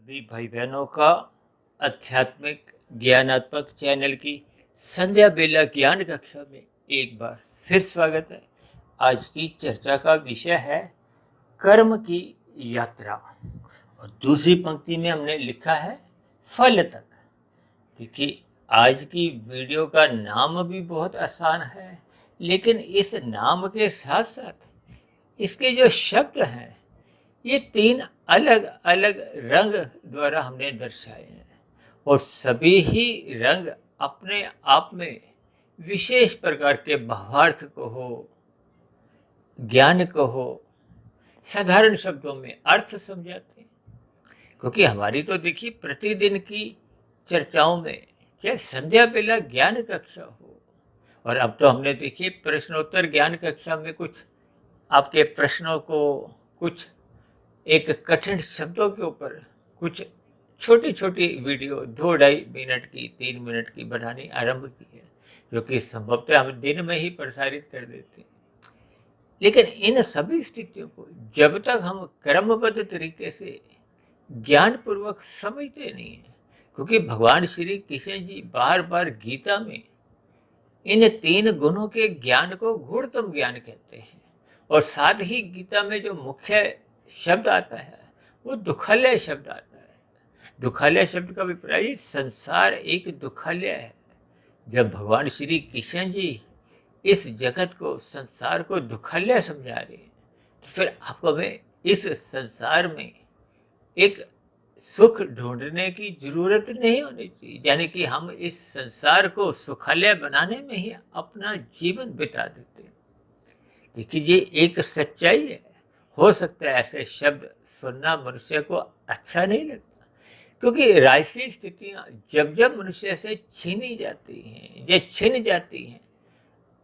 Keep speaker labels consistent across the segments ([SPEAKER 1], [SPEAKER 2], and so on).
[SPEAKER 1] सभी भाई बहनों का आध्यात्मिक ज्ञानात्मक चैनल की संध्या बेला ज्ञान कक्षा में एक बार फिर स्वागत है। आज की चर्चा का विषय है कर्म की यात्रा और दूसरी पंक्ति में हमने लिखा है फल तक। क्योंकि आज की वीडियो का नाम भी बहुत आसान है, लेकिन इस नाम के साथ साथ इसके जो शब्द हैं ये तीन अलग अलग रंग द्वारा हमने दर्शाए हैं और सभी ही रंग अपने आप में विशेष प्रकार के भावार्थ को हो, ज्ञान को हो, साधारण शब्दों में अर्थ समझाते हैं। क्योंकि हमारी तो देखिए प्रतिदिन की चर्चाओं में चाहे संध्या बेला ज्ञान कक्षा हो, और अब तो हमने देखिए प्रश्नोत्तर ज्ञान कक्षा में कुछ आपके प्रश्नों को कुछ एक कठिन शब्दों के ऊपर कुछ छोटी छोटी वीडियो 2-2.5 मिनट की 3 मिनट की बनानी आरंभ की है, जो कि संभवतः हम दिन में ही प्रसारित कर देते हैं। लेकिन इन सभी स्थितियों को जब तक हम क्रमबद्ध तरीके से ज्ञानपूर्वक समझते नहीं हैं, क्योंकि भगवान श्री कृष्ण जी बार बार गीता में इन तीन गुणों के ज्ञान को गूढ़तम ज्ञान कहते हैं, और साथ ही गीता में जो मुख्य शब्द आता है वो दुखालय शब्द आता है। दुखालय शब्द का अभिप्राय संसार एक दुखालय है। जब भगवान श्री कृष्ण जी इस जगत को, संसार को दुखालय समझा रहे हैं, तो फिर आपको हमें इस संसार में एक सुख ढूंढने की जरूरत नहीं होनी चाहिए, यानी कि हम इस संसार को सुखालय बनाने में ही अपना जीवन बिता देते हैं। देखिए ये एक सच्चाई है। हो सकता है ऐसे शब्द सुनना मनुष्य को अच्छा नहीं लगता, क्योंकि राजसी स्थितियां जब जब मनुष्य से छीनी जाती हैं या छिन जाती हैं,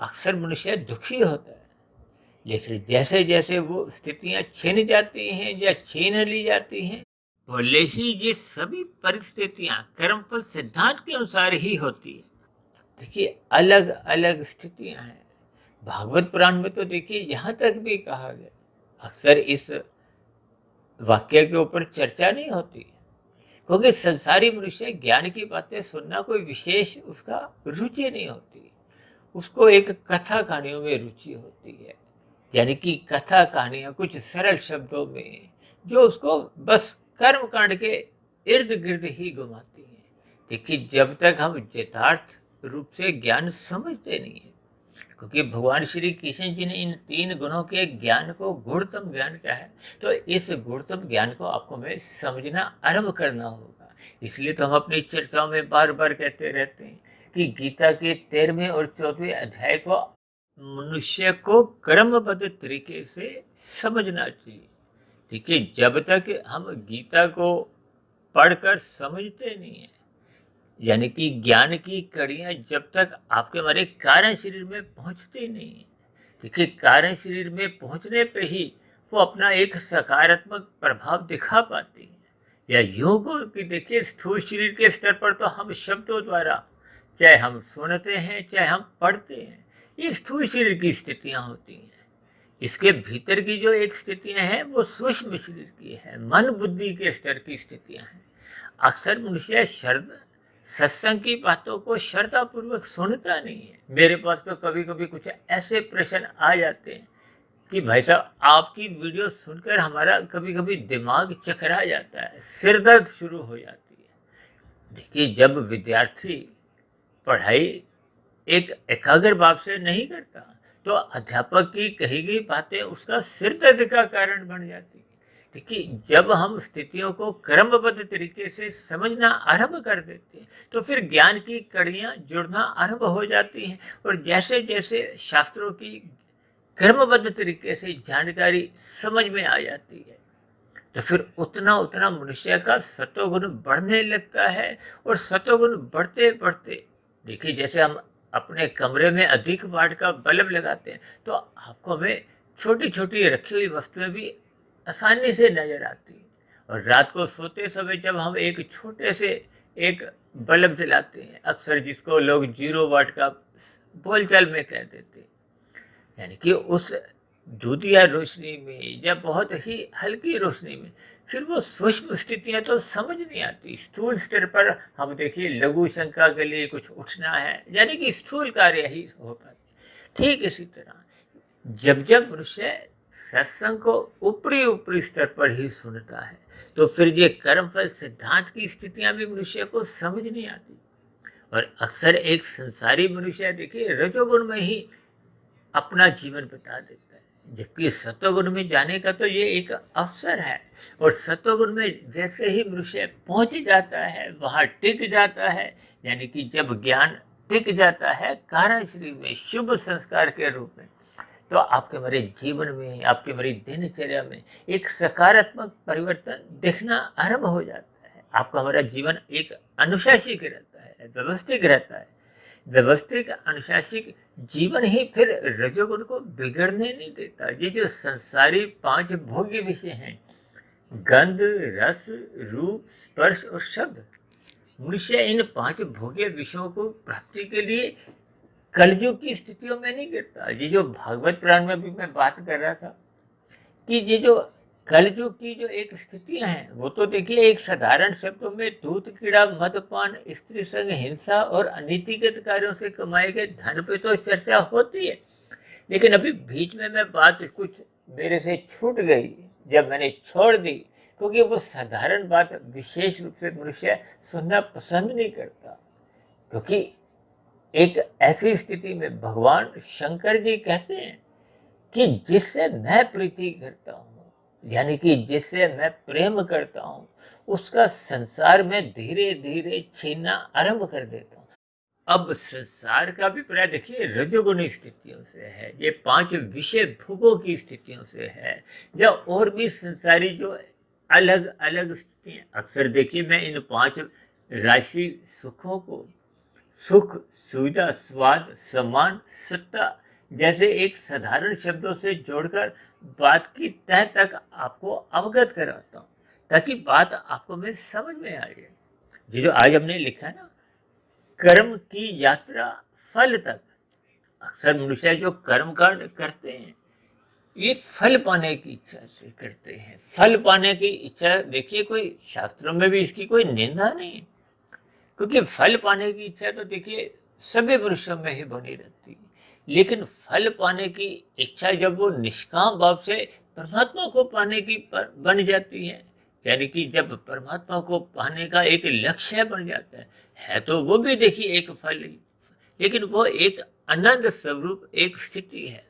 [SPEAKER 1] अक्सर मनुष्य दुखी होता है। लेकिन जैसे जैसे वो स्थितियां छिन जाती हैं या छीन ली जाती हैं, भले ही ये सभी परिस्थितियां कर्मफल सिद्धांत के अनुसार ही होती है। देखिए अलग अलग स्थितियां हैं। भागवत पुराण में तो देखिए यहाँ तक भी कहा गया, अक्सर इस वाक्य के ऊपर चर्चा नहीं होती, क्योंकि संसारी मनुष्य ज्ञान की बातें सुनना कोई विशेष उसका रुचि नहीं होती। उसको एक कथा कहानियों में रुचि होती है, यानी कि कथा कहानियां कुछ सरल शब्दों में जो उसको बस कर्म कांड के इर्द गिर्द ही घुमाती हैं। देखिए जब तक हम यथार्थ रूप से ज्ञान समझते नहीं है, क्योंकि भगवान श्री कृष्ण जी ने इन तीन गुणों के ज्ञान को गूढ़तम ज्ञान कहा है, तो इस गूढ़तम ज्ञान को आपको हमें समझना आरंभ करना होगा। इसलिए तो हम अपनी चर्चाओं में बार बार कहते रहते हैं कि गीता के 13वें और 14वें अध्याय को मनुष्य को क्रमबद्ध तरीके से समझना चाहिए। देखिए जब तक हम गीता को पढ़कर समझते नहीं हैं, यानी कि ज्ञान की कड़ियां जब तक आपके हमारे कारण शरीर में पहुंचती नहीं है, देखिए कारण शरीर में पहुंचने पे ही वो अपना एक सकारात्मक प्रभाव दिखा पाती है। या यूं को कि देखिए स्थूल शरीर के स्तर पर तो हम शब्दों द्वारा, चाहे हम सुनते हैं चाहे हम पढ़ते हैं, ये स्थूल शरीर की स्थितियां होती हैं। इसके भीतर की जो एक स्थितियां हैं वो सूक्ष्म शरीर की है, मन बुद्धि के स्तर की स्थितियां हैं। अक्सर मनुष्य सत्संग की बातों को श्रद्धापूर्वक सुनता नहीं है। मेरे पास तो कभी कभी कुछ ऐसे प्रश्न आ जाते हैं कि भाई साहब आपकी वीडियो सुनकर हमारा कभी कभी दिमाग चकरा जाता है, सिर दर्द शुरू हो जाती है। देखिए जब विद्यार्थी पढ़ाई एक एकाग्र भाव से नहीं करता, तो अध्यापक की कही गई बातें उसका सिर दर्द का कारण बन जाती है। देखिए जब हम स्थितियों को क्रमबद्ध तरीके से समझना आरंभ कर देते हैं, तो फिर ज्ञान की कड़ियां जुड़ना आरंभ हो जाती हैं, और जैसे जैसे शास्त्रों की क्रमबद्ध तरीके से जानकारी समझ में आ जाती है, तो फिर उतना उतना मनुष्य का सतोगुण बढ़ने लगता है। और सतोगुण बढ़ते बढ़ते देखिए जैसे हम अपने कमरे में अधिक वाट का बल्ब लगाते हैं, तो आपको हमें छोटी छोटी रखी हुई वस्तुएं भी आसानी से नजर आती है। और रात को सोते समय जब हम एक छोटे से एक बल्ब जलाते हैं, अक्सर जिसको लोग 0 वाट का बोलचाल में कह देते हैं, यानी कि उस दूधिया रोशनी में या बहुत ही हल्की रोशनी में फिर वो सूक्ष्म स्थितियां तो समझ नहीं आती। स्थूल स्तर पर हम देखिए लघु शंका के लिए कुछ उठना है, यानी कि स्थूल कार्य ही हो पाते। ठीक इसी तरह जब जब मनुष्य सत्संग को ऊपरी ऊपरी स्तर पर ही सुनता है, तो फिर ये कर्मफल सिद्धांत की स्थितियां भी मनुष्य को समझ नहीं आती। और अक्सर एक संसारी मनुष्य देखिए रजोगुण में ही अपना जीवन बिता देता है, जबकि सत्वगुण में जाने का तो ये एक अवसर है। और सत्वगुण में जैसे ही मनुष्य पहुंच जाता है, वहां टिक जाता है, यानी कि जब ज्ञान टिक जाता है कारण शरीर में शुभ संस्कार के रूप में, तो आपके मेरे जीवन में, आपके मेरी दिनचर्या में एक सकारात्मक परिवर्तन दिखना आरंभ हो जाता है। आपका हमारा जीवन एक अनुशासित रहता है, व्यवस्थित रहता है। व्यवस्थित अनुशासित जीवन ही फिर रजोगुण को बिगड़ने नहीं देता। ये जो संसारी 5 भोग्य विषय हैं, गंध, रस, रूप, स्पर्श और शब्द, मनुष्य इन 5 भोग्य विषयों को प्राप्ति के लिए कलयुग की स्थितियों में नहीं गिरता। ये जो भागवत पुराण में भी मैं बात कर रहा था कि ये जो कलयुग की जो एक स्थितियां हैं, वो तो देखिए एक साधारण शब्दों में दूध, कीड़ा, मदपान, स्त्री संग, हिंसा और अनीतिगत कार्यों से कमाए गए धन पे तो चर्चा होती है। लेकिन अभी बीच में मैं बात कुछ मेरे से छूट गई, जब मैंने छोड़ दी, क्योंकि वो साधारण बात विशेष रूप से मनुष्य सुनना पसंद नहीं करता। क्योंकि एक ऐसी स्थिति में भगवान शंकर जी कहते हैं कि जिससे मैं प्रीति करता हूँ, यानी कि जिससे मैं प्रेम करता हूँ, उसका संसार में धीरे धीरे छीनना आरंभ कर देता हूँ। अब संसार का भी प्राय देखिए रजोगुणी स्थितियों से है, ये 5 विषय भोगों की स्थितियों से है, या और भी संसारी जो अलग अलग स्थितियां। अक्सर देखिए मैं इन 5 राशि सुखों को सुख, सुविधा, स्वाद, सम्मान, सत्ता जैसे एक साधारण शब्दों से जोड़कर बात की तह तक आपको अवगत कराता हूँ, ताकि बात आपको में समझ में आ जाए। ये जो आज हमने लिखा है ना, कर्म की यात्रा फल तक। अक्सर मनुष्य जो कर्म कांड करते हैं, ये फल पाने की इच्छा से करते हैं। फल पाने की इच्छा देखिए, कोई शास्त्रों में भी इसकी कोई निंदा नहीं है, क्योंकि फल पाने की इच्छा तो देखिए सभी पुरुषों में ही बनी रहती है। लेकिन फल पाने की इच्छा जब वो निष्काम भाव से परमात्मा को पाने की बन जाती है, यानी कि जब परमात्मा को पाने का एक लक्ष्य बन जाता है तो वो भी देखिए एक फल ही, लेकिन वो एक आनंद स्वरूप एक स्थिति है।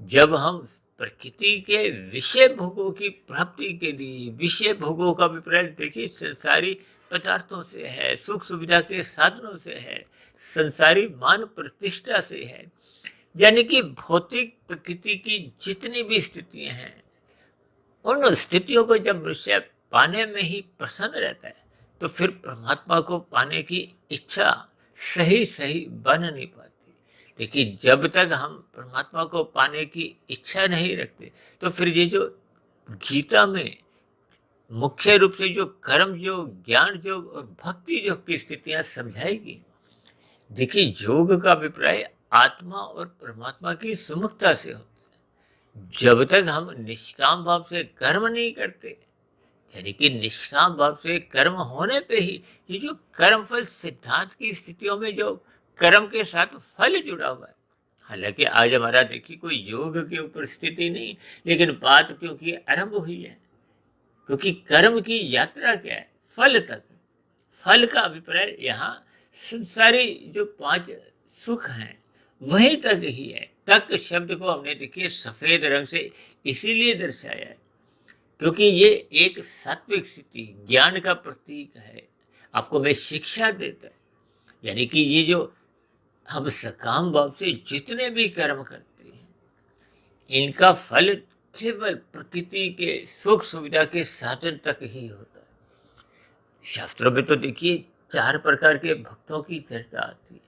[SPEAKER 1] जब हम प्रकृति के विषय भोगों की प्राप्ति के लिए, विषय भोगों का अभिप्राय देखिए संसारी पदार्थों से है, सुख सुविधा के साधनों से है, संसारी मान प्रतिष्ठा से है, यानी कि भौतिक प्रकृति की जितनी भी स्थितियां हैं, उन स्थितियों को जब मनुष्य पाने में ही प्रसन्न रहता है, तो फिर परमात्मा को पाने की इच्छा सही सही बन नहीं पाती। लेकिन जब तक हम परमात्मा को पाने की इच्छा नहीं रखते, तो फिर ये जो गीता में मुख्य रूप से जो कर्म योग, ज्ञान योग और भक्ति योग की स्थितियां समझाएगी। देखिए योग का अभिप्राय आत्मा और परमात्मा की सुमुखता से होता है। जब तक हम निष्काम भाव से कर्म नहीं करते, यानी कि निष्काम भाव से कर्म होने पे ही ये जो कर्म फल सिद्धांत की स्थितियों में जो कर्म के साथ फल जुड़ा हुआ है। हालांकि आज हमारा देखिए कोई योग के ऊपर स्थिति नहीं, लेकिन बात क्योंकि आरंभ हुई है, क्योंकि कर्म की यात्रा क्या है, फल तक। फल का अभिप्राय यहाँ संसारी जो 5 सुख हैं वहीं तक ही है। तक शब्द को हमने देखिए सफेद रंग से इसीलिए दर्शाया है, क्योंकि ये एक सात्विक स्थिति, ज्ञान का प्रतीक है। आपको मैं शिक्षा देता है, यानी कि ये जो हम सकाम भाव से जितने भी कर्म करते हैं, इनका फल केवल प्रकृति के सुख सुविधा के साधन तक ही होता है। शास्त्रों में तो देखिए 4 प्रकार के भक्तों की चर्चा आती है,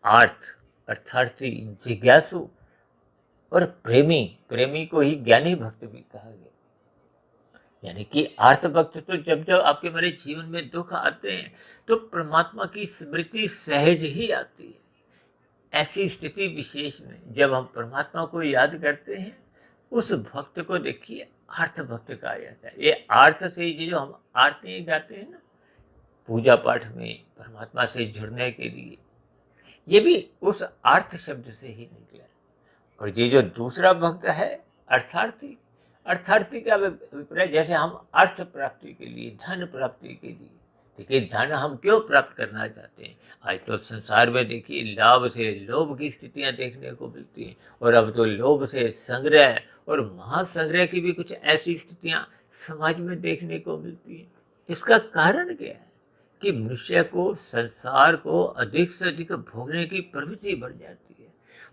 [SPEAKER 1] आर्थ अर्थार्थी, जिज्ञासु और प्रेमी। प्रेमी को ही ज्ञानी भक्त भी कहा गया। यानी कि आर्थ भक्त तो जब जब आपके मेरे जीवन में दुख आते हैं, तो परमात्मा की स्मृति सहज ही आती है। ऐसी स्थिति विशेष में जब हम परमात्मा को याद करते हैं, उस भक्त को देखिए आर्त भक्त कहा जाता है। ये आर्त से ये जो हम आरती गाते हैं ना पूजा पाठ में परमात्मा से जुड़ने के लिए, ये भी उस अर्थ शब्द से ही निकला। और ये जो दूसरा भक्त है अर्थार्थी, अर्थार्थी का अभिप्राय जैसे हम अर्थ प्राप्ति के लिए, धन प्राप्ति के लिए, देखिए धन हम क्यों प्राप्त करना चाहते हैं। आज तो संसार में देखिए लाभ से लोभ की स्थितियां देखने को मिलती हैं, और अब तो लोभ से संग्रह और महासंग्रह की भी कुछ ऐसी स्थितियां समाज में देखने को मिलती हैं। इसका कारण क्या है कि मनुष्य को संसार को अधिक से अधिक भोगने की प्रवृत्ति बढ़ जाती है।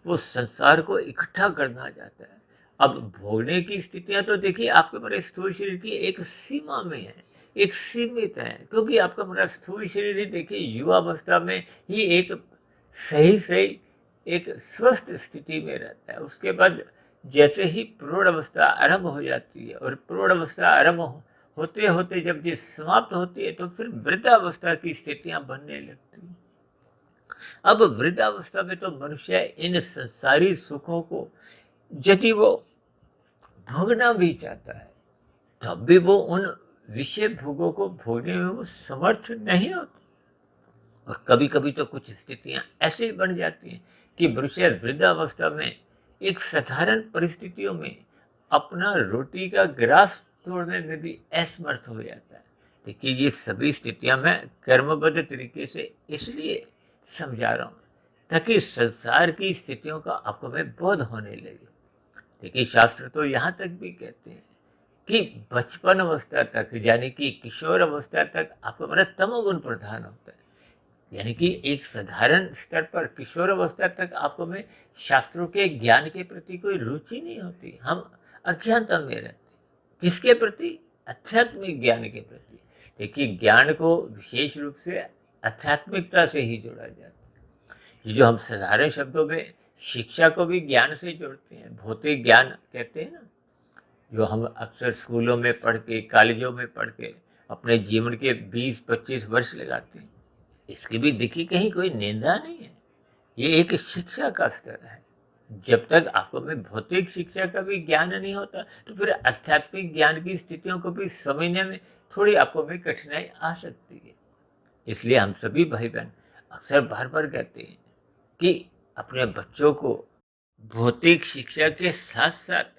[SPEAKER 1] वो संसार को इकट्ठा करना चाहता है। अब भोगने की स्थितियां तो देखिए आपके हमारे स्थूल शरीर की एक सीमा में है, एक सीमित है, क्योंकि आपका हमारा स्थूल शरीर ही देखिए युवावस्था में ही एक सही सही एक स्वस्थ स्थिति में रहता है। उसके बाद जैसे ही प्रौढ़ अवस्था आरंभ हो जाती है, और प्रौढ़ अवस्था आरंभ होते होते जब ये समाप्त होती है तो फिर वृद्धावस्था की स्थितियां बनने लगती हैं। अब वृद्धावस्था में तो मनुष्य इन संसारी सुखों को यदि वो भोगना भी चाहता है तब भी वो उन विषय भोगों को भोगने में वो समर्थ नहीं होता। और कभी कभी तो कुछ स्थितियां ऐसे ही बन जाती हैं कि मनुष्य वृद्धावस्था में एक साधारण परिस्थितियों में अपना रोटी का ग्रास तोड़ने में भी असमर्थ हो जाता है। देखिए ये सभी स्थितियां मैं कर्मबद्ध तरीके से इसलिए समझा रहा हूँ ताकि संसार की स्थितियों का आपको में बोध होने लगे। देखिए शास्त्र तो यहाँ तक भी कहते हैं कि बचपन अवस्था तक यानी कि किशोर अवस्था तक आपका हमारा तमोगुण प्रधान होता है। यानी कि एक साधारण स्तर पर किशोर अवस्था तक आपको में शास्त्रों के ज्ञान के प्रति कोई रुचि नहीं होती। हम अज्ञानता में रहते। किसके प्रति? आध्यात्मिक ज्ञान के प्रति। देखिए ज्ञान को विशेष रूप से आध्यात्मिकता से ही जोड़ा जाता है। ये जो हम साधारण शब्दों में शिक्षा को भी ज्ञान से जोड़ते हैं, भौतिक ज्ञान कहते हैं ना, जो हम अक्सर स्कूलों में पढ़ के, कॉलेजों में पढ़ के अपने जीवन के 20-25 वर्ष लगाते हैं, इसकी भी देखिए कहीं कोई निंदा नहीं है। ये एक शिक्षा का स्तर है। जब तक आपको में भौतिक शिक्षा का भी ज्ञान नहीं होता तो फिर आध्यात्मिक ज्ञान की स्थितियों को भी समझने में थोड़ी आपको में कठिनाई आ सकती है। इसलिए हम सभी भाई बहन अक्सर बार बार कहते हैं कि अपने बच्चों को भौतिक शिक्षा के साथ साथ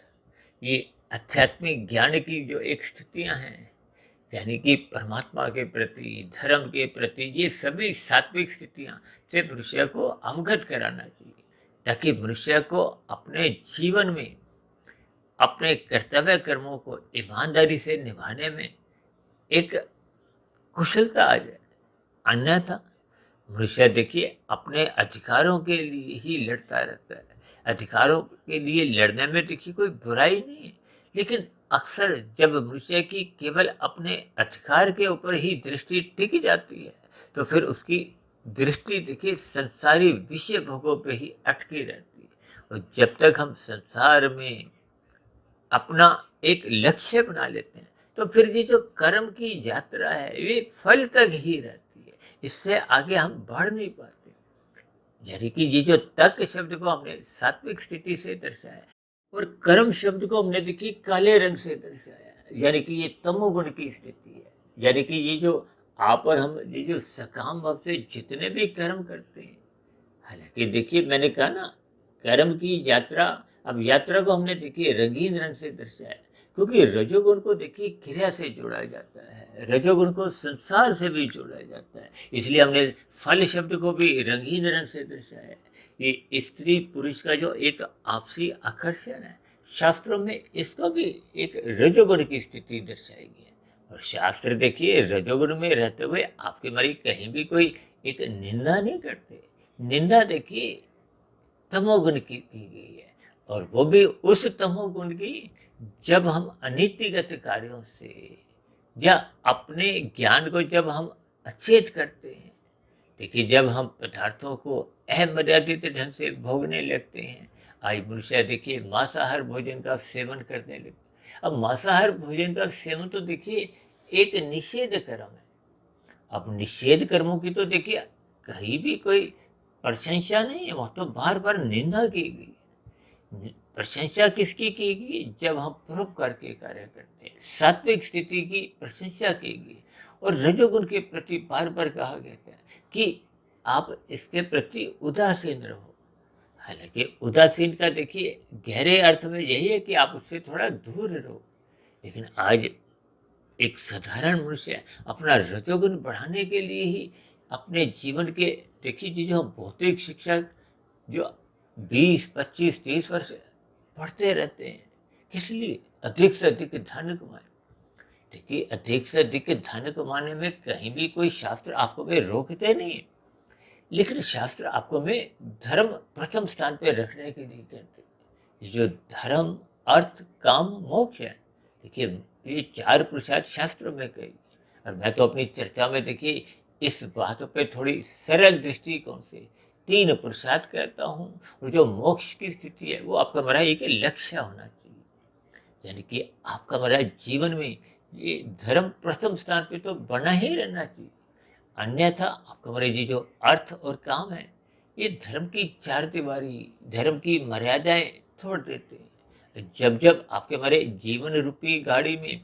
[SPEAKER 1] ये आध्यात्मिक ज्ञान की जो एक स्थितियां हैं, यानी कि परमात्मा के प्रति, धर्म के प्रति, ये सभी सात्विक स्थितियां से मनुष्य को अवगत कराना चाहिए ताकि मनुष्य को अपने जीवन में अपने कर्तव्य कर्मों को ईमानदारी से निभाने में एक कुशलता आ जाए। अन्यथा मनुष्य देखिए अपने अधिकारों के लिए ही लड़ता रहता है। अधिकारों के लिए लड़ने में देखिए कोई बुराई नहीं है, लेकिन अक्सर जब मनुष्य की केवल अपने अधिकार के ऊपर ही दृष्टि टिक जाती है तो फिर उसकी दृष्टि देखिए संसारी विषय भोगों पे ही अटकी रहती है। और जब तक हम संसार में अपना एक लक्ष्य बना लेते हैं तो फिर ये जो कर्म की यात्रा है ये फल तक ही रहती है, इससे आगे हम बढ़ नहीं पाते। यानी कि ये जो तक शब्द को हमने सात्विक स्थिति से दर्शाया और कर्म शब्द को हमने देखिए काले रंग से दर्शाया, यानी कि ये तमोगुण की स्थिति है। यानी कि ये जो आप और हम ये जो सकाम भाव से जितने भी कर्म करते हैं, हालांकि देखिए मैंने कहा ना कर्म की यात्रा, अब यात्रा को हमने देखिए रंगीन रंग से दर्शाया क्योंकि रजोगुण को देखिए क्रिया से जोड़ा जाता है, रजोगुण को संसार से भी जोड़ा जाता है, इसलिए हमने फल शब्द को भी रंगीन रंग से दर्शाया। ये स्त्री पुरुष का जो एक आपसी आकर्षण है, शास्त्रों में इसको भी एक रजोगुण की स्थिति दर्शाई गई है। और शास्त्र देखिए रजोगुण में रहते हुए आपके हमारी कहीं भी कोई एक निंदा नहीं करते। निंदा देखिए तमोगुण की गई है, और वो भी उस तमोगुण की जब हम अनीतिगत कार्यों से या अपने ज्ञान को जब हम अचेत करते हैं। देखिए जब हम पदार्थों को अमर्यादित ढंग से भोगने लगते हैं, आज मनुष्य देखिए मांसाहार भोजन का सेवन करने लगते। अब मांसाहार भोजन का सेवन तो देखिए एक निषेध कर्म है। अब निषेध कर्मों की तो देखिए कहीं भी कोई प्रशंसा नहीं है, वह तो बार बार निंदा की गई। प्रशंसा किसकी कीगी? जब हम परोपकार के कार्य करते हैं। सात्विक स्थिति की प्रशंसा कीगी। और रजोगुण के प्रति बार बार कहा गया था कि आप इसके प्रति उदासीन रहो। हालांकि उदासीन का देखिए गहरे अर्थ में यही है कि आप उससे थोड़ा दूर रहो। लेकिन आज एक साधारण मनुष्य अपना रजोगुण बढ़ाने के लिए ही अपने जीवन के देखिए जो भौतिक शिक्षा जो 20, 25, 30 वर्ष पढ़ते रहते हैं, किस लिए? अधिक से अधिक धन कमाए। देखिए अधिक से अधिक धन कमाने में कहीं भी कोई शास्त्र आपको में रोकते नहीं है, लेकिन शास्त्र आपको में धर्म प्रथम स्थान पे रखने के लिए कहते हैं। ये जो धर्म, अर्थ, काम, मोक्ष है, देखिए ये 4 पुरुषार्थ शास्त्र में कही। और मैं तो अपनी चर्चा में देखिए इस बात पे थोड़ी सरल दृष्टिकोण से 3 पुरुषार्थ कहता हूँ। और जो मोक्ष की स्थिति है वो आपका मेरा एक लक्ष्य होना चाहिए। यानी कि आपका मेरा जीवन में ये धर्म प्रथम स्थान पे तो बना ही रहना चाहिए। अन्यथा आपका मेरा ये जो अर्थ और काम है, ये धर्म की 4 दीवारी, धर्म की मर्यादाएं तोड़ देते हैं। जब जब आपके हमारे जीवन रूपी गाड़ी में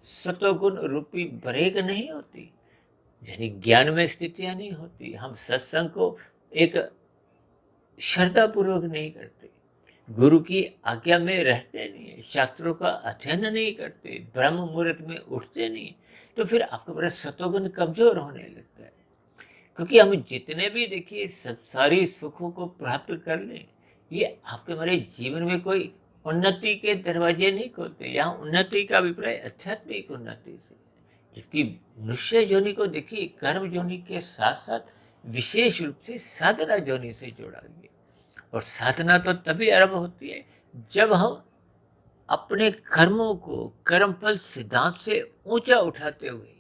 [SPEAKER 1] सतोगुण रूपी ब्रेक नहीं होती, यानी ज्ञान में स्थितियां नहीं होती, हम सत्संग को एक श्रद्धा पूर्वक नहीं करते, गुरु की आज्ञा में रहते नहीं, शास्त्रों का अध्ययन नहीं करते, ब्रह्म मुहूर्त में उठते नहीं, तो फिर आपका बड़ा सतोगुण कमजोर होने लगता है। क्योंकि हम जितने भी देखिए संसारी सुखों को प्राप्त कर लें, ये आपके हमारे जीवन में कोई उन्नति के दरवाजे नहीं खोलते। यहाँ उन्नति का अभिप्राय आध्यात्मिक उन्नति से, जबकि मनुष्य योनि को देखिए कर्म योनि के साथ साथ विशेष रूप से साधना योनि से जोड़ा गया। और साधना तो तभी आरंभ होती है जब हम अपने कर्मों को कर्मफल सिद्धांत से ऊंचा उठाते हुए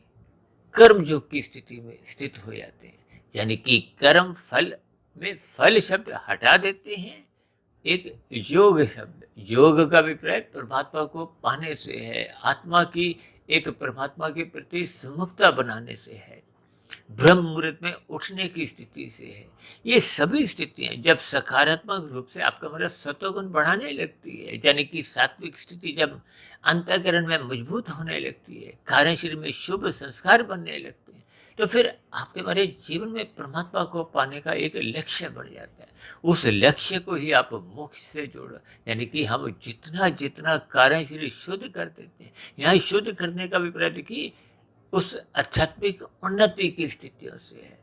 [SPEAKER 1] कर्म योग की स्थिति में स्थित हो जाते हैं। यानी कि कर्म फल में फल शब्द हटा देते हैं, एक योग शब्द, योग का अभिप्राय परमात्मा को पाने से है, आत्मा की एक परमात्मा के प्रति सुमुखता बनाने से है, ब्रह्म मुहूर्त में उठने की स्थिति से है। ये सभी स्थितियां जब सकारात्मक रूप से आपका मतलब सतोगुण बढ़ाने लगती है, यानी कि सात्विक स्थिति जब अंतःकरण में मजबूत होने लगती है, कार्यशरीर में शुभ संस्कार बनने लगते हैं, तो फिर आपके हमारे जीवन में परमात्मा को पाने का एक लक्ष्य बढ़ जाता है। उस लक्ष्य को ही आप मोक्ष से जोड़ो। यानी कि हम जितना जितना कार्यशरीर शुद्ध कर देते हैं, यहाँ शुद्ध करने का अभिप्राय देखिए उस आध्यात्मिक उन्नति की स्थितियों से है।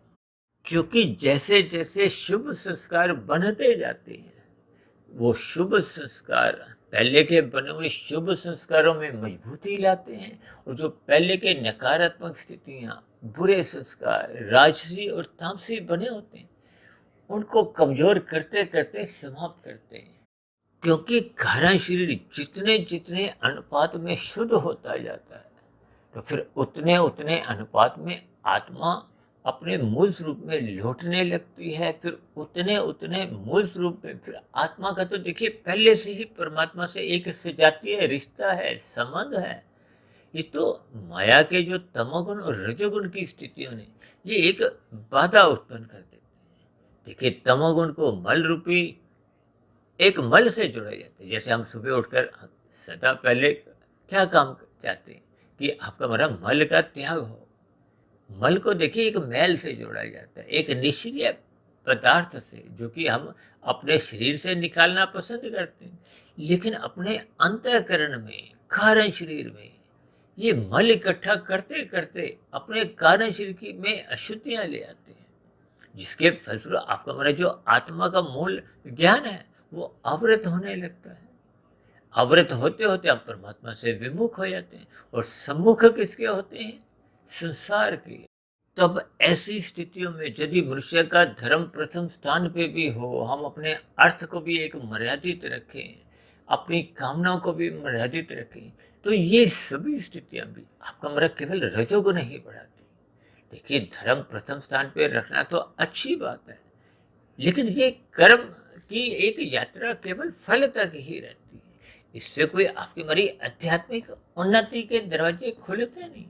[SPEAKER 1] क्योंकि जैसे जैसे शुभ संस्कार बनते जाते हैं, वो शुभ संस्कार पहले के बने हुए शुभ संस्कारों में मजबूती लाते हैं, और जो पहले के नकारात्मक स्थितियां, बुरे संस्कार, राजसी और तामसी बने होते हैं, उनको कमजोर करते करते समाप्त करते हैं। क्योंकि कारण शरीर जितने जितने अनुपात में शुद्ध होता जाता है, तो फिर उतने उतने अनुपात में आत्मा अपने मूल स्वरूप में लौटने लगती है। फिर उतने उतने मूल स्वरूप में फिर आत्मा का तो देखिए पहले से ही परमात्मा से एक सजातीय रिश्ता है, संबंध है। ये तो माया के जो तमोगुण और रजोगुण की स्थितियों ने ये एक बाधा उत्पन्न कर देते हैं। देखिए तमोगुण को मल रूपी एक मल से जोड़ा जाता है। जैसे हम सुबह उठकर सदा पहले क्या काम चाहते हैं कि आपका हमारा मल का त्याग हो। मल को देखिए एक मैल से जोड़ा जाता है, एक निष्क्रिय पदार्थ से, जो कि हम अपने शरीर से निकालना पसंद करते हैं, लेकिन अपने अंतःकरण में, कारण शरीर में ये मल इकट्ठा करते करते अपने कारण शरीर की में अशुद्धियां ले आते हैं, जिसके फलस्वरूप आपका हमारा जो आत्मा का मूल ज्ञान है वो अवृत होने लगता है। अवृत होते होते आप परमात्मा से विमुख हो जाते हैं, और सम्मुख किसके होते हैं? संसार के। तब ऐसी स्थितियों में यदि मनुष्य का धर्म प्रथम स्थान पे भी हो, हम अपने अर्थ को भी एक मर्यादित रखें, अपनी कामनाओं को भी मर्यादित रखें, तो ये सभी स्थितियां भी आपका मेरा केवल रजोगुण ही बढ़ाती। देखिए धर्म प्रथम स्थान पे रखना तो अच्छी बात है, लेकिन ये कर्म की एक यात्रा केवल फल तक ही रहती है। इससे कोई आपकी हमारी आध्यात्मिक उन्नति के दरवाजे खुलते नहीं।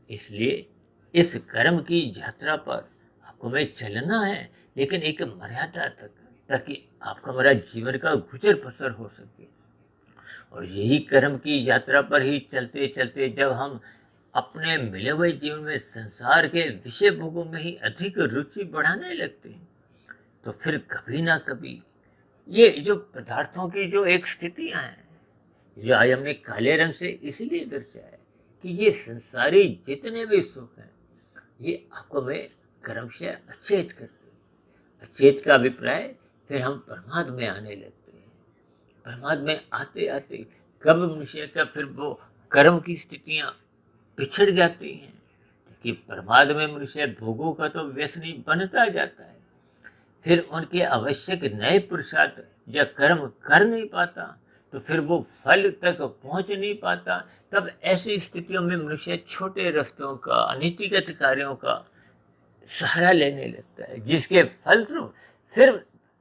[SPEAKER 1] इसलिए इस कर्म की यात्रा पर आपको में चलना है, लेकिन एक मर्यादा तक, ताकि आपका हमारा जीवन का गुजर बसर हो सके। और यही कर्म की यात्रा पर ही चलते चलते जब हम अपने मिले हुए जीवन में संसार के विषय भोगों में ही अधिक रुचि बढ़ाने लगते हैं, तो फिर कभी ना कभी ये जो पदार्थों की जो एक स्थितियां हैं, जो आज हमने काले रंग से इसलिए दर्शाया है कि ये संसारी जितने भी सुख हैं, ये आपको मैं कर्म से अचेत करते हैं। अचेत का अभिप्राय फिर हम प्रमाद में आने लगते हैं। प्रमाद में आते आते कब मनुष्य का फिर वो कर्म की स्थितियां पिछड़ जाती हैं, कि प्रमाद में मनुष्य भोगों का तो व्यसनी बनता जाता है। फिर उनके आवश्यक नए पुरुषार्थ या कर्म कर नहीं पाता, तो फिर वो फल तक पहुंच नहीं पाता। तब ऐसी स्थितियों में मनुष्य छोटे रास्तों का, अनीतिगत कार्यों का सहारा लेने लगता है, जिसके फलस्वरूप फिर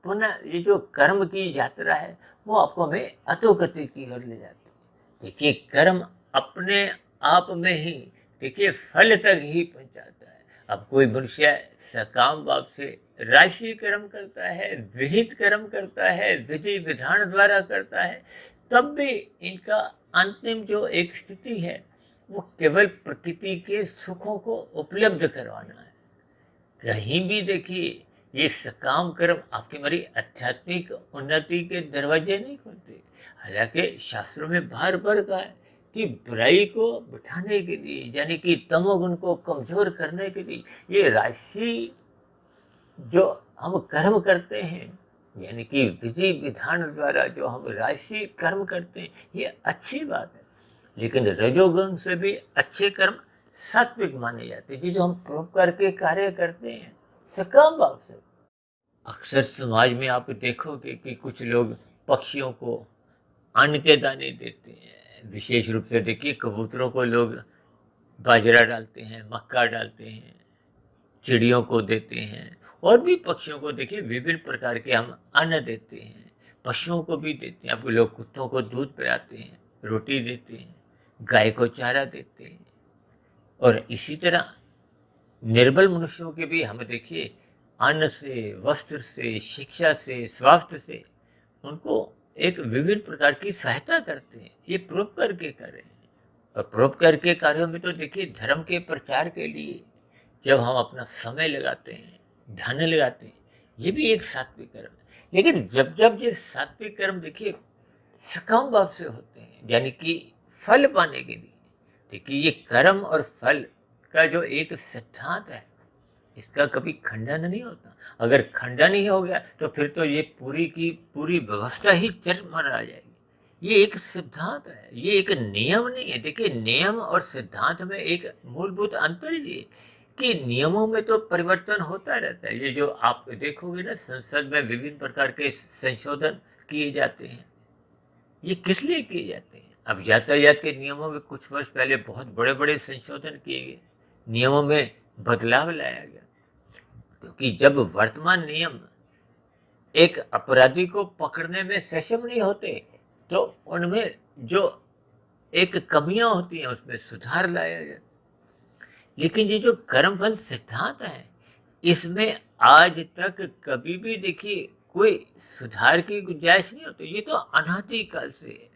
[SPEAKER 1] पुनः ये जो कर्म की यात्रा है वो आपको हमें अधोगति की ओर ले जाती है। देखिए, कर्म अपने आप में ही देखिए फल तक ही पहुंचाता है। अब कोई मनुष्य सकाम भाव से राशि कर्म करता है, विहित कर्म करता है, विधि विधान द्वारा करता है, तब भी इनका अंतिम जो एक स्थिति है वो केवल प्रकृति के सुखों को उपलब्ध करवाना है। कहीं भी देखिए ये सकाम कर्म आपकी हमारी आध्यात्मिक उन्नति के दरवाजे नहीं खोलते। हालांकि शास्त्रों में बार बार कहा है कि बुराई को बिठाने के लिए, यानी कि तमोगुण को कमजोर करने के लिए ये राशि जो हम कर्म करते हैं, यानी कि विधि विधान द्वारा जो हम राशि कर्म करते हैं, ये अच्छी बात है। लेकिन रजोगुण से भी अच्छे कर्म सात्विक माने जाते हैं, जो हम परोपकार के कार्य करते हैं सकाम भाव से। अक्सर समाज में आप देखोगे कि कुछ लोग पक्षियों को अन्न के दाने देते हैं। विशेष रूप से देखिए, कबूतरों को लोग बाजरा डालते हैं, मक्का डालते हैं, चिड़ियों को देते हैं, और भी पक्षियों को देखिए विभिन्न प्रकार के हम अन्न देते हैं। पशुओं को भी देते हैं। आपको लोग कुत्तों को दूध पिलाते हैं, रोटी देते हैं, गाय को चारा देते हैं। और इसी तरह निर्बल मनुष्यों के भी हम देखिए अन्न से, वस्त्र से, शिक्षा से, स्वास्थ्य से उनको एक विभिन्न प्रकार की सहायता करते हैं। ये परोपकार के कार्य हैं। और परोपकार के कार्यों में तो देखिए धर्म के प्रचार के लिए जब हम अपना समय लगाते हैं, धन लगाते हैं, ये भी एक सात्विक कर्म है। लेकिन जब जब ये सात्विक कर्म देखिए सकाम भाव से होते हैं, यानी कि फल पाने के लिए, देखिए ये कर्म और फल का जो एक सिद्धांत है, इसका कभी खंडन नहीं होता। अगर खंडन ही हो गया तो फिर तो ये पूरी की पूरी व्यवस्था ही चरमरा आ जाएगी। ये एक सिद्धांत है, ये एक नियम नहीं है। देखिए, नियम और सिद्धांत में एक मूलभूत अंतर ये कि नियमों में तो परिवर्तन होता रहता है। ये जो आप देखोगे ना, संसद में विभिन्न प्रकार के संशोधन किए जाते हैं, ये किस लिए किए जाते हैं? अब यातायात के नियमों में कुछ वर्ष पहले बहुत बड़े बड़े संशोधन किए गए, नियमों में बदलाव लाया गया, क्योंकि जब वर्तमान नियम एक अपराधी को पकड़ने में सक्षम नहीं होते, तो उनमें जो एक कमियां होती हैं उसमें सुधार लाया जाए। लेकिन ये जो कर्मफल सिद्धांत है, इसमें आज तक कभी भी देखिए कोई सुधार की गुंजाइश नहीं होती। ये तो अनादि काल से है,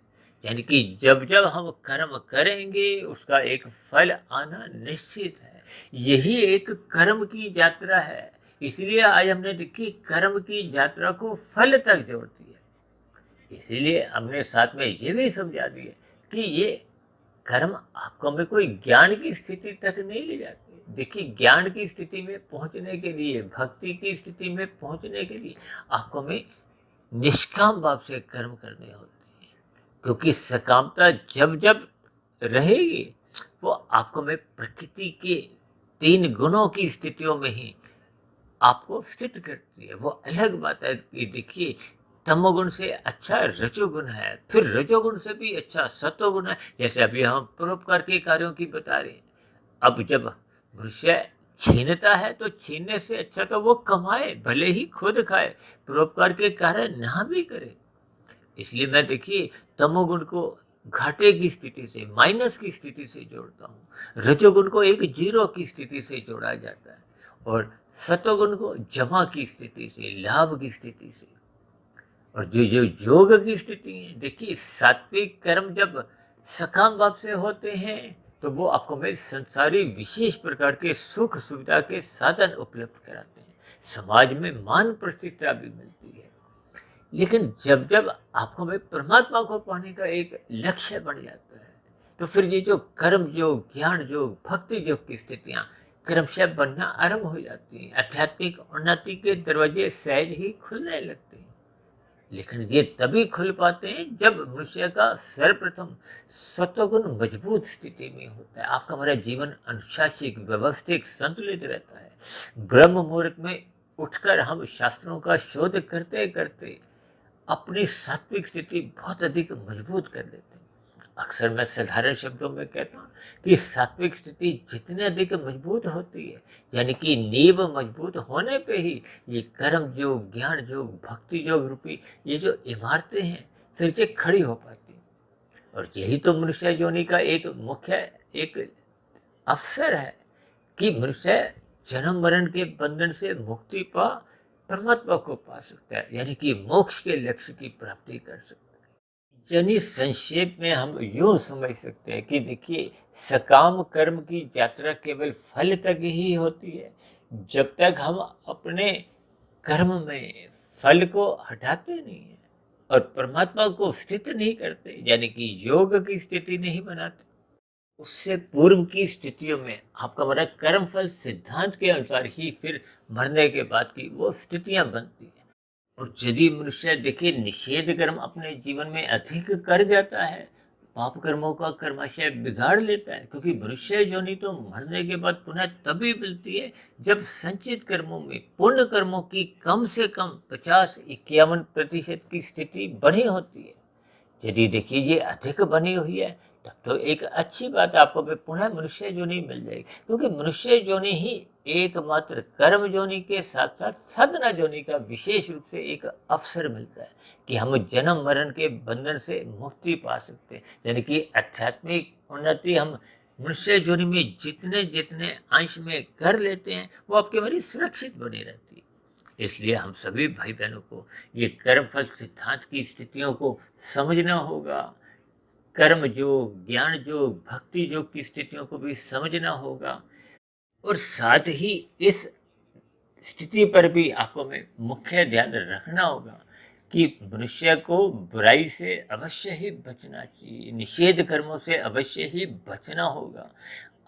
[SPEAKER 1] यानी कि जब जब हम कर्म करेंगे उसका एक फल आना निश्चित है। यही एक कर्म की यात्रा है। इसलिए आज हमने देखी कर्म की यात्रा को फल तक जोड़ दिया। इसीलिए हमने साथ में ये भी समझा दिया कि ये कर्म आपको हमें कोई ज्ञान की स्थिति तक नहीं ले जाती। देखिए, ज्ञान की स्थिति में पहुंचने के लिए, भक्ति की स्थिति में पहुंचने के लिए आपको हमें निष्काम भाव से कर्म करने होते हैं, क्योंकि सकामता जब जब रहेगी वो आपको हमें प्रकृति के 3 गुणों की स्थितियों में ही आपको स्थित करती है। वो अलग बात है कि देखिए, तमोगुण से अच्छा रजोगुण है, फिर रजोगुण से भी अच्छा सतोगुण है। जैसे अभी हम परोपकार के कार्यों की बता रहे हैं। अब जब मनुष्य छीनता है तो छीनने से अच्छा तो वो कमाए, भले ही खुद खाए, परोपकार के कार्य ना भी करे। इसलिए मैं देखिए तमोगुण को घाटे की स्थिति से, माइनस की स्थिति से जोड़ता हूँ। रजोगुण को एक 0 की स्थिति से जोड़ा जाता है, और सतोगुण को जमा की स्थिति से, लाभ की स्थिति से। और जो जो योग की स्थिति है, देखिए सात्विक कर्म जब सकाम भाव से होते हैं तो वो आपको में संसारी विशेष प्रकार के सुख सुविधा के साधन उपलब्ध कराते हैं, समाज में मान प्रतिष्ठा भी मिलती है। लेकिन जब जब आपको में परमात्मा को पाने का एक लक्ष्य बन जाता है तो फिर ये जो कर्म योग, ज्ञान योग, भक्ति योग की स्थितियां क्रमशः बनना आरंभ हो जाती हैं। आध्यात्मिक उन्नति के दरवाजे सहज ही खुलने लगते हैं। लेकिन ये तभी खुल पाते हैं जब मनुष्य का सर्वप्रथम सत्वगुण मजबूत स्थिति में होता है। आपका हमारा जीवन अनुशासित, व्यवस्थित, संतुलित रहता है। ब्रह्म मुहूर्त में उठकर हम शास्त्रों का शोध करते करते अपनी सात्विक स्थिति बहुत अधिक मजबूत कर लेते हैं। अक्सर मैं साधारण शब्दों में कहता हूँ कि सात्विक स्थिति जितनी अधिक मजबूत होती है, यानी कि नींव मजबूत होने पे ही ये कर्म योग, ज्ञान योग, भक्ति योग रूपी ये जो इमारतें हैं फिर से खड़ी हो पाती हैं। और यही तो मनुष्य योनि का एक मुख्य एक अवसर है कि मनुष्य जन्म मरण के बंधन से मुक्ति पा परमात्मा को पा सकता है, यानी कि मोक्ष के लक्ष्य की प्राप्ति कर सकता है। यानी संक्षेप में हम यूं समझ सकते हैं कि देखिए सकाम कर्म की यात्रा केवल फल तक ही होती है। जब तक हम अपने कर्म में फल को हटाते नहीं है और परमात्मा को स्थित नहीं करते, यानी कि योग की स्थिति नहीं बनाते, उससे पूर्व की स्थितियों में आपका हमारा कर्मफल सिद्धांत के अनुसार ही फिर मरने के बाद की वो स्थितियां बनती हैं। और यदि मनुष्य देखिए निषेध कर्म अपने जीवन में अधिक कर जाता है, पाप कर्मों का कर्माशय बिगाड़ लेता है, क्योंकि मनुष्य योनि तो मरने के बाद पुनः तभी मिलती है जब संचित कर्मों में पुण्य कर्मों की कम से कम 50-51% की स्थिति बनी होती है। यदि देखिए ये अधिक बनी हुई है तब तो एक अच्छी बात आपको भी पुनः मनुष्य जोनि मिल जाएगी, क्योंकि मनुष्य जोनि ही एकमात्र कर्म जोनि के साथ साथ साधना जोनि का विशेष रूप से एक अवसर मिलता है कि हम जन्म मरण के बंधन से मुक्ति पा सकते हैं। यानी कि आध्यात्मिक उन्नति हम मनुष्य जोनि में जितने जितने अंश में कर लेते हैं वो आपके हमारी सुरक्षित बनी रहती है। इसलिए हम सभी भाई बहनों को ये कर्मफल सिद्धांत की स्थितियों को समझना होगा। कर्म योग, ज्ञान योग, भक्ति योग की स्थितियों को भी समझना होगा। और साथ ही इस स्थिति पर भी आपको में मुख्य ध्यान रखना होगा कि मनुष्य को बुराई से अवश्य ही बचना चाहिए, निषेध कर्मों से अवश्य ही बचना होगा।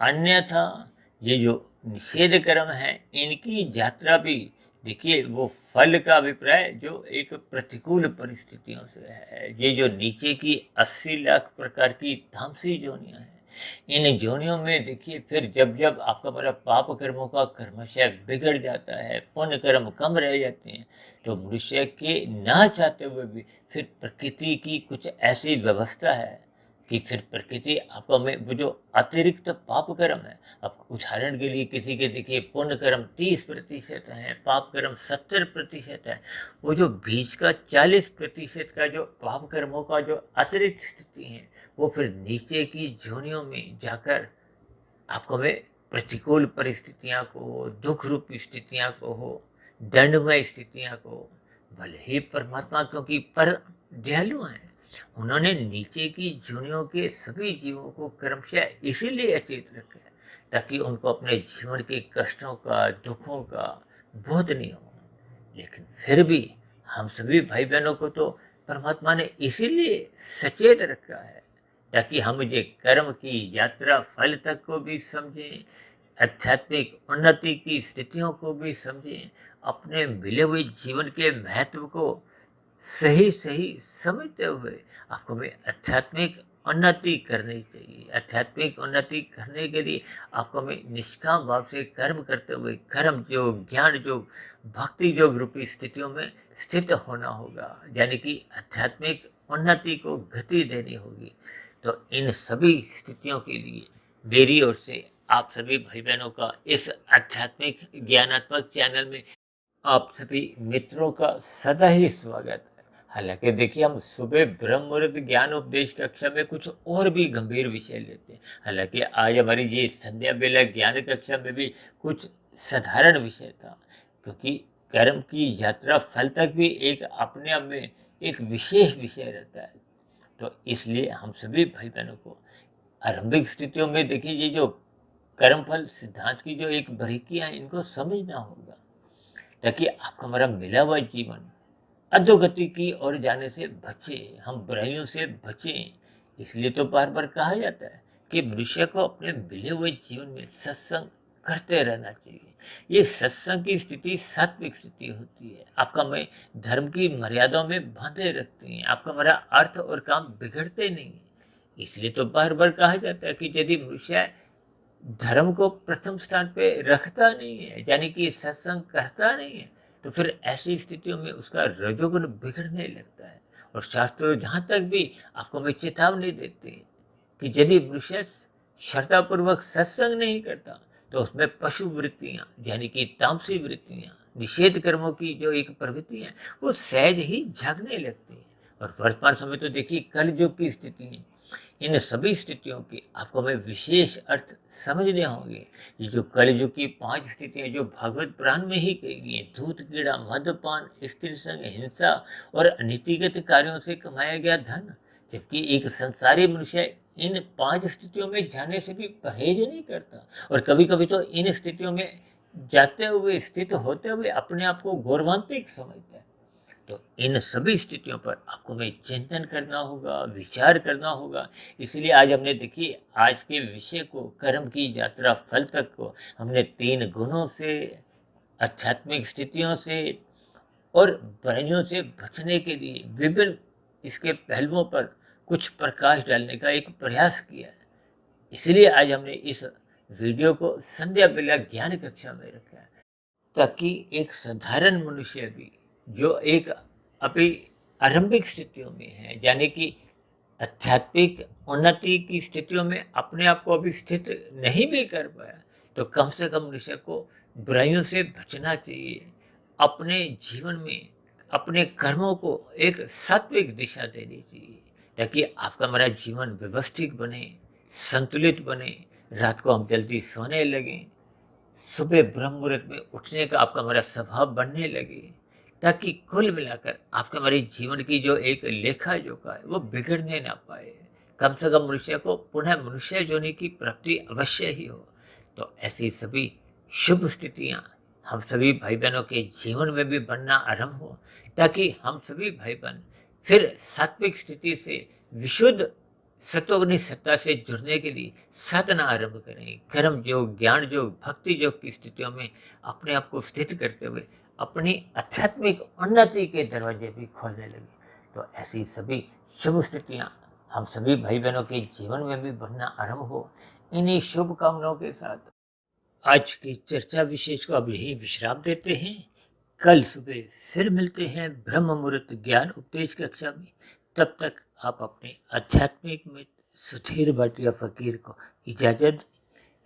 [SPEAKER 1] अन्यथा ये जो निषेध कर्म है इनकी यात्रा भी देखिए वो फल का अभिप्राय जो एक प्रतिकूल परिस्थितियों से है। ये जो नीचे की 80 लाख प्रकार की तामसी जोनियां हैं, इन जोनियों में देखिए फिर जब जब आपका बड़ा पाप कर्मों का कर्मशय बिगड़ जाता है, पुण्य कर्म कम रह जाते हैं, तो मनुष्य के ना चाहते हुए भी फिर प्रकृति की कुछ ऐसी व्यवस्था है कि फिर प्रकृति आपको में वो जो अतिरिक्त पाप कर्म है, अब उदाहरण के लिए किसी के देखिए पुण्य कर्म 30% है, पाप कर्म 70% है, वो जो बीच का 40% का जो पाप कर्मों का जो अतिरिक्त स्थिति है वो फिर नीचे की जोनियों में जाकर आपको में प्रतिकूल परिस्थितियां को, दुख रूपी स्थितियां को हो, दंडमय स्थितियां को, भले ही परमात्मा क्योंकि पर दयालु हैं, उन्होंने नीचे की जोनियों के सभी जीवों को क्रमशः इसीलिए अचेत रखा है ताकि उनको अपने जीवन के कष्टों का, दुखों का बोध नहीं हो। लेकिन फिर भी हम सभी भाई बहनों को तो परमात्मा ने इसीलिए सचेत रखा है ताकि हम ये कर्म की यात्रा फल तक को भी समझें, आध्यात्मिक उन्नति की स्थितियों को भी समझें, अपने मिले हुए जीवन के महत्व को सही सही समझते हुए आपको भी आध्यात्मिक उन्नति करनी चाहिए। आध्यात्मिक उन्नति करने के लिए आपको में निष्काम भाव से कर्म करते हुए कर्म योग, ज्ञान योग, भक्ति योग रूपी स्थितियों में स्थित होना होगा, यानी कि आध्यात्मिक उन्नति को गति देनी होगी। तो इन सभी स्थितियों के लिए मेरी ओर से आप सभी भाई बहनों का इस आध्यात्मिक ज्ञानात्मक चैनल में आप सभी मित्रों का सदा ही स्वागत है। हालांकि देखिए हम सुबह ब्रह्म मुहूर्त ज्ञान उपदेश कक्षा में कुछ और भी गंभीर विषय लेते हैं। हालांकि आज हमारी ये संध्या बेला ज्ञान कक्षा में भी कुछ साधारण विषय था, क्योंकि कर्म की यात्रा फल तक भी एक अपने आप में एक विशेष विषय रहता है। तो इसलिए हम सभी भाई बहनों को आरंभिक स्थितियों में देखिए, ये जो कर्मफल सिद्धांत की जो एक बारीकियां हैं, इनको समझना होगा, ताकि आपका हमारा मिला हुआ जीवन अधोगति की ओर जाने से बचे, हम बुराइयों से बचें। इसलिए तो बार बार कहा जाता है कि मनुष्य को अपने मिले हुए जीवन में सत्संग करते रहना चाहिए। ये सत्संग की स्थिति सात्विक स्थिति होती है, आपका मैं धर्म की मर्यादाओं में बांधे रखती है, आपका हमारा अर्थ और काम बिगड़ते नहीं है। इसलिए तो बार बार कहा जाता है कि यदि मनुष्य धर्म को प्रथम स्थान पे रखता नहीं है, यानी कि सत्संग करता नहीं है, तो फिर ऐसी स्थितियों में उसका रजोगुण बिगड़ने लगता है। और शास्त्रों जहाँ तक भी आपको मैं चेतावनी देते हैं कि यदि मनुष्य श्रद्धापूर्वक सत्संग नहीं करता, तो उसमें पशु वृत्तियाँ यानी कि तामसी वृत्तियाँ, निषेध कर्मों की जो एक प्रवृत्ति है, वो सहज ही जागने लगती है। और वर्तमान समय तो देखिए कलयुग की स्थिति है, इन सभी स्थितियों के आपको हमें विशेष अर्थ समझने होंगे। ये जो कलयुग की 5 स्थितियां जो भागवत पुराण में ही कही गई हैं, धूत कीड़ा, मदपान, स्त्री संग, हिंसा और अनीतिगत कार्यों से कमाया गया धन, जबकि एक संसारी मनुष्य इन 5 स्थितियों में जाने से भी परहेज नहीं करता, और कभी कभी तो इन स्थितियों में जाते हुए, स्थित होते हुए अपने आप को गौरवान्वित समझता है। तो इन सभी स्थितियों पर आपको में चिंतन करना होगा, विचार करना होगा। इसलिए आज हमने देखिए, आज के विषय को, कर्म की यात्रा फल तक को, हमने 3 गुणों से, आध्यात्मिक स्थितियों से और बुराइयों से बचने के लिए विभिन्न इसके पहलुओं पर कुछ प्रकाश डालने का एक प्रयास किया है। इसलिए आज हमने इस वीडियो को संध्या बेला ज्ञान कक्षा में रखा है, ताकि एक साधारण मनुष्य भी जो एक अभी आरंभिक स्थितियों में है, यानी कि आध्यात्मिक उन्नति की स्थितियों में अपने आप को अभी स्थित नहीं भी कर पाया, तो कम से कम मनुष्य को बुराइयों से बचना चाहिए। अपने जीवन में अपने कर्मों को एक सात्विक दिशा देनी चाहिए, ताकि आपका हमारा जीवन व्यवस्थित बने, संतुलित बने, रात को हम जल्दी सोने लगें, सुबह ब्रह्म मुहूर्त में उठने का आपका हमारा स्वभाव बनने लगे, ताकि कुल मिलाकर आपके हमारे जीवन की जो एक लेखा जोखा है वो बिगड़ने ना पाए। कम से कम मनुष्य को पुनः मनुष्य होने की प्राप्ति अवश्य ही हो। तो ऐसी सभी शुभ स्थितियाँ हम सभी भाई बहनों के जीवन में भी बनना आरंभ हो, ताकि हम सभी भाई बहन फिर सात्विक स्थिति से विशुद्ध सतोगुनी सत्ता से जुड़ने के लिए साधना आरंभ करें। कर्म योग, ज्ञान योग, भक्ति योग की स्थितियों में अपने आप को स्थित करते हुए अपनी आध्यात्मिक उन्नति के दरवाजे भी खोलने लगे। तो ऐसी सभी शुभ स्थितियाँ हम सभी भाई बहनों के जीवन में भी बनना आरंभ हो। इन्हीं शुभकामनाओं के साथ आज की चर्चा विशेष को अब यही विश्राम देते हैं। कल सुबह फिर मिलते हैं ब्रह्म मुहूर्त ज्ञान उपदेश कक्षा में। तब तक आप अपने आध्यात्मिक में सुधीर भाटिया फकीर को इजाज़त।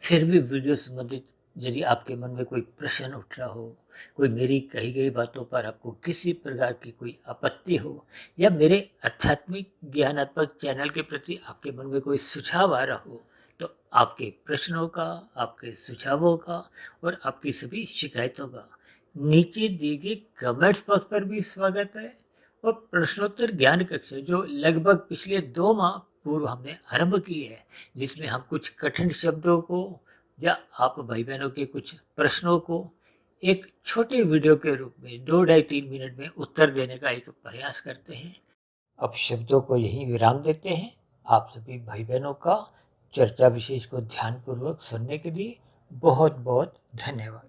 [SPEAKER 1] फिर भी वीडियो संबंधित यदि आपके मन में कोई प्रश्न उठ रहा हो, कोई मेरी कही गई बातों पर आपको किसी प्रकार की कोई आपत्ति हो, या मेरे आध्यात्मिक ज्ञानात्मक चैनल के प्रति आपके मन में कोई सुझाव आ रहा हो, तो आपके प्रश्नों का, आपके सुझावों का और आपकी सभी शिकायतों का नीचे दिए गए कमेंट्स बॉक्स पर भी स्वागत है। और प्रश्नोत्तर ज्ञान कक्षा जो लगभग पिछले 2 माह पूर्व हमने आरंभ की है, जिसमें हम कुछ कठिन शब्दों को या आप भाई बहनों के कुछ प्रश्नों को एक छोटे वीडियो के रूप में 2-2.5-3 मिनट में उत्तर देने का एक प्रयास करते हैं। अब शब्दों को यही विराम देते हैं। आप सभी भाई बहनों का चर्चा विशेष को ध्यानपूर्वक सुनने के लिए बहुत बहुत धन्यवाद।